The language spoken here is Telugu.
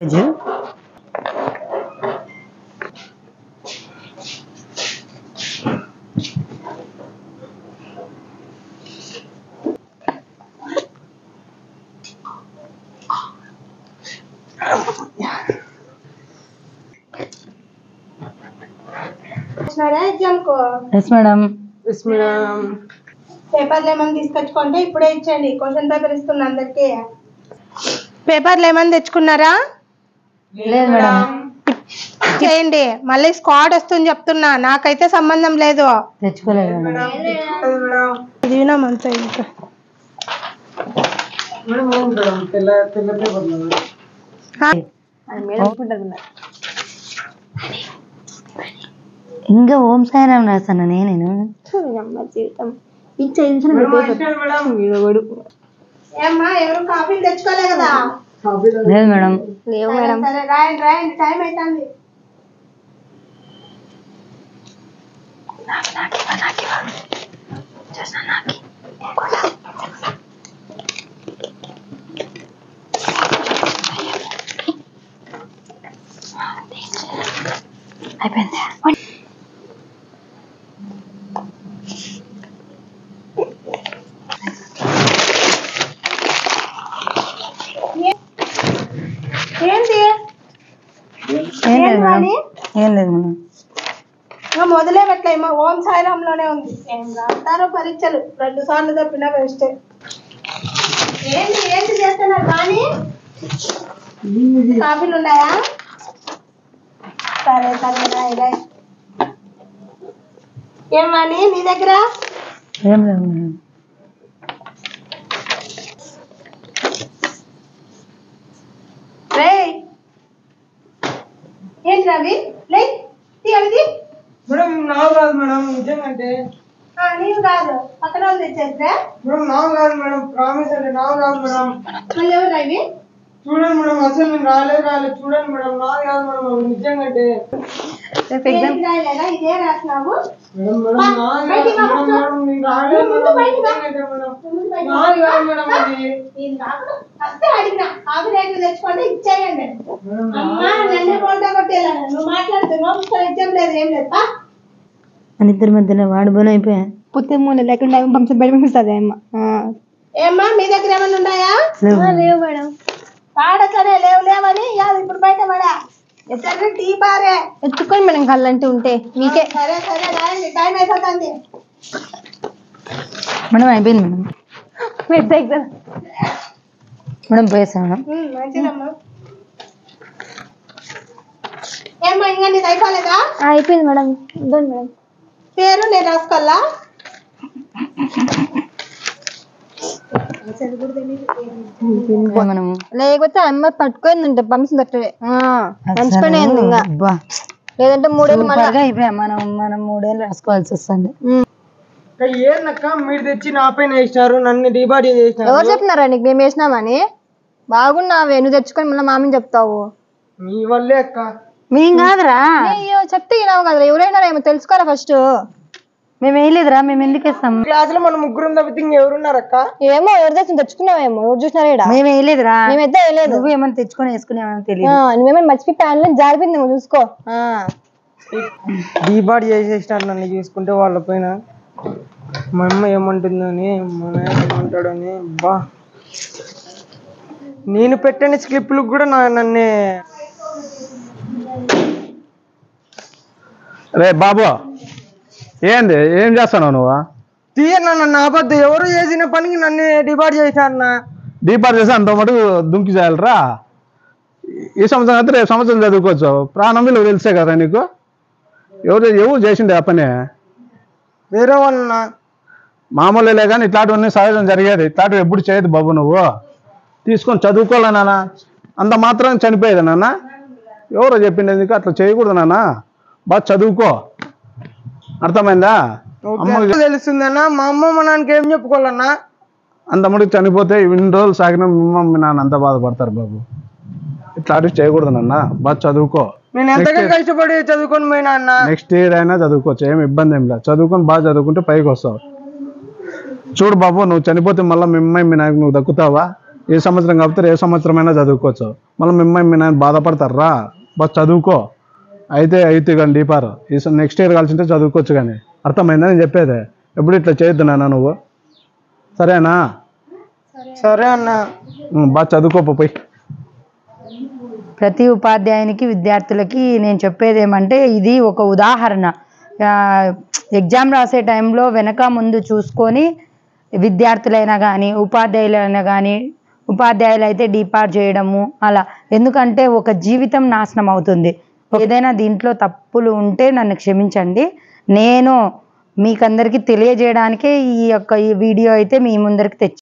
ఎగ్జామ్ కు పేపర్లు ఏమైనా తీసుకొచ్చుకుంటే ఇప్పుడే ఇచ్చేయండి. క్వశ్చన్ పేపర్ ఇస్తున్నా అందరికి. పేపర్లు ఏమైనా తెచ్చుకున్నారా? లేదు మేడం. చేయండి. మళ్ళీ స్క్వాడ్ వస్తుంది చెప్తున్నా, నాకైతే సంబంధం లేదు. తెచ్చుకోలేదు చదివినామంతా ఇంకా. ఇంకా ఓం సాయిరామ్ రాస్తాను నేను. జీవితం ఏమ్మా, ఎవరు కాఫీలు తెచ్చుకోలే కదా? లేదు మేడం. లేవు మేడం. సరే రాయండి రాయండి, టైం అవుతుంది. అయిపోయింది. ఏం లేదు మేడం. మొదలే పెట్టలేమా, ఓం సాయిరామ్ లోనే ఉంది. ఏం రాస్తారో పరీక్షలు, 2 సార్లు తప్పినా వేస్ట్. ఏంటి ఏంటి చేస్తున్నారు కానీ? కాఫీలు ఉన్నాయా? సరే సరే రాయి. ఏమని నీ దగ్గర? ఏం లేదు మేడం. ఏంటి రవి? అది మేడం నావు కాదు మేడం, నిజంగంటే నీవు కాదు, పక్కన వాళ్ళు తెచ్చేసా. మేడం నావు కాదు మేడం, ప్రామిస్ అంటే నావు కాదు మేడం. మళ్ళీ ఎవరు రవి? చూడండి మేడం, అసలు నేను రాలేదు చూడండి మేడం, నాది కాదు మేడం, నిజంగంటే. ఇదే రాసినావు? మేడం మేడం నాది కాదు మేడం, నేను రాలేదు మేడం, నిజంగంటే మేడం నాది కాదు మేడం. అది అడిగినా కాఫీ రేట్లు తెచ్చుకుంటే ఇచ్చేయండి. అమ్మా నన్ను బోల్తా కొట్టేలా నువ్వు మాట్లాడుతున్నావు. ఎగ్జామ్ లేదు ఏం లేదు. మన ఇద్దరి మధ్యలో వాడు బోన్ అయిపోయా. పుత్తి మూల లేకుండా పంపిస్తుంది, బయట పంపిస్తుంది. ఏమ్మా మీ దగ్గర ఏమన్నా ఉన్నాయా? లేవు మేడం. పాడసరే లేవని ఇప్పుడు బయట పడా టీ బారే ఎత్తుకొని మేడం కళ్ళంటే ఉంటే మీకే. సరే సరే రాయండి, టైం అయిపోతుంది. మేడం అయిపోయింది మేడం. పెద్ద ఎగ్జామ్ మేడం పోయేస్తాను మేడం. మంచిదమ్మా. ఏమ్మా ఇంకా నీది అయిపోలేదా? అయిపోయింది మేడం. ఇవ్వండి మేడం. పేరు నేను రాసుకోవాలా? లేకపోతే అమ్మ పట్టుకోయిందంటే పంపిస్తుంది అట్లే మంచి పని అయింది. ఇంకా లేదంటే 3 ఏళ్ళు అయిపోయా. మనం 3 ఏళ్ళు రాసుకోవాల్సి వస్తుంది. ఏనక్క మీరు తెచ్చి నా పైన వేసినారు, నన్ను డిబాడీ చేసినారు. ఎవరు చెప్పినారా నీకు మేము వేసినామని? బాగున్నావే, నువ్వు తెచ్చుకొని మళ్ళీ మామని చెప్తావు. మీ వల్లే అక్క. మేం కాదురా, అయ్యో చెప్తే వినావు కదరా. ఎవరైనా ఏమో తెలుసుకోరా ఫస్ట్. మేము వేయలేదురా, మేము ఎందుకు వేస్తాం? క్లాస్ లో మనం 3 తప్పితే ఎవరున్నారక్క? ఏమో ఎవరు తెచ్చి తెచ్చుకున్నావేమో, ఎవరు చూసినారా? మేము వేయలేదురా. మేమైతే వేయలేదు. నువ్వు ఏమైనా తెచ్చుకొని వేసుకునేవని తెలియదు. నువ్వేమైనా మర్చిపోయి ప్యాన్లో జారిపోయింది, నువ్వు చూసుకో. డిబాడీ చేసేసినారు నన్ను చూసుకుంటే వాళ్ళ పైన. మా అమ్మ ఏమంటుందని, మా నాయన ఏమంటాడని. బా నేను పెట్టని స్లిప్లు కూడా నన్నే. రే బాబు, ఏంది ఏం చేస్తావు నువ్వు? తీయన్నా నన్ను అబద్ధం. ఎవరు చేసిన పనికి నన్ను డిబాడీ చేశారన్నా. డిబార్ చేసి అంత మటుకు దుంకి చేయాలరా? ఈ సంవత్సరం అయితే రేపు సంవత్సరం చదువుకోవచ్చు. ప్రాణం విలువ తెలిసే కదా నీకు. ఎవరు చేసిండే ఆ పని? వేరే వాళ్ళన్నా. మామూలులే కానీ ఇట్లాంటివన్నీ సహజం జరిగేది. ఇట్లాంటివి ఎప్పుడు చేయదు బాబు. నువ్వు తీసుకొని చదువుకోలే నాన్న, అంత మాత్రం చనిపోయేది నాన్న. ఎవరో చెప్పిండే నీకు అట్లా చేయకూడదు నాన్న. బాగా చదువుకో, అర్థమైందా? అమ్మకి తెలుస్తుందన్నా. మా అమ్మ మా నాన్నకి ఏం చెప్పుకోవాలన్నా? అంత ముడికి చనిపోతే ఇన్ని రోజులు సాగిన మీ నాన్న అంత బాధపడతారు బాబు. ఇట్లాంటివి చేయకూడదు నాన్న. బాగా చదువుకో. నేను ఎంతగా కష్టపడి చదువుకొని పోయినా అన్న. నెక్స్ట్ ఇయర్ అయినా చదువుకోవచ్చు, ఏమి ఇబ్బంది ఏం లేదు. చదువుకొని బాగా చదువుకుంటే పైకి వస్తావు. చూడు బాబు, నువ్వు చనిపోతే మళ్ళీ మీ అమ్మాయి మీ నాకు నువ్వు దక్కుతావా? ఏ సంవత్సరం కాకపోతే ఏ సంవత్సరమైనా చదువుకోవచ్చు. మళ్ళీ మీ నాయన బాధపడతారా? బస్ చదువుకో, అయితే కానీ డీపార్ ఈ నెక్స్ట్ ఇయర్ కలిసింటే చదువుకోవచ్చు. కానీ అర్థమైందా నేను చెప్పేది? ఎప్పుడు ఇట్లా చేయొద్దు నాన్న నువ్వు, సరేనా? సరే అన్న. బాగా చదువుకోపోయి. ప్రతి ఉపాధ్యాయునికి విద్యార్థులకి నేను చెప్పేది ఏమంటే, ఇది ఒక ఉదాహరణ. ఎగ్జామ్ రాసే టైంలో వెనక ముందు చూసుకొని విద్యార్థులైనా కానీ ఉపాధ్యాయులైనా కానీ, ఉపాధ్యాయులు అయితే డీపార్ చేయడము అలా, ఎందుకంటే ఒక జీవితం నాశనం అవుతుంది. ఏదైనా దీంట్లో తప్పులు ఉంటే నన్ను క్షమించండి. నేను మీకందరికీ తెలియజేయడానికే ఈ వీడియో అయితే మీ ముందరికి తెచ్చాను.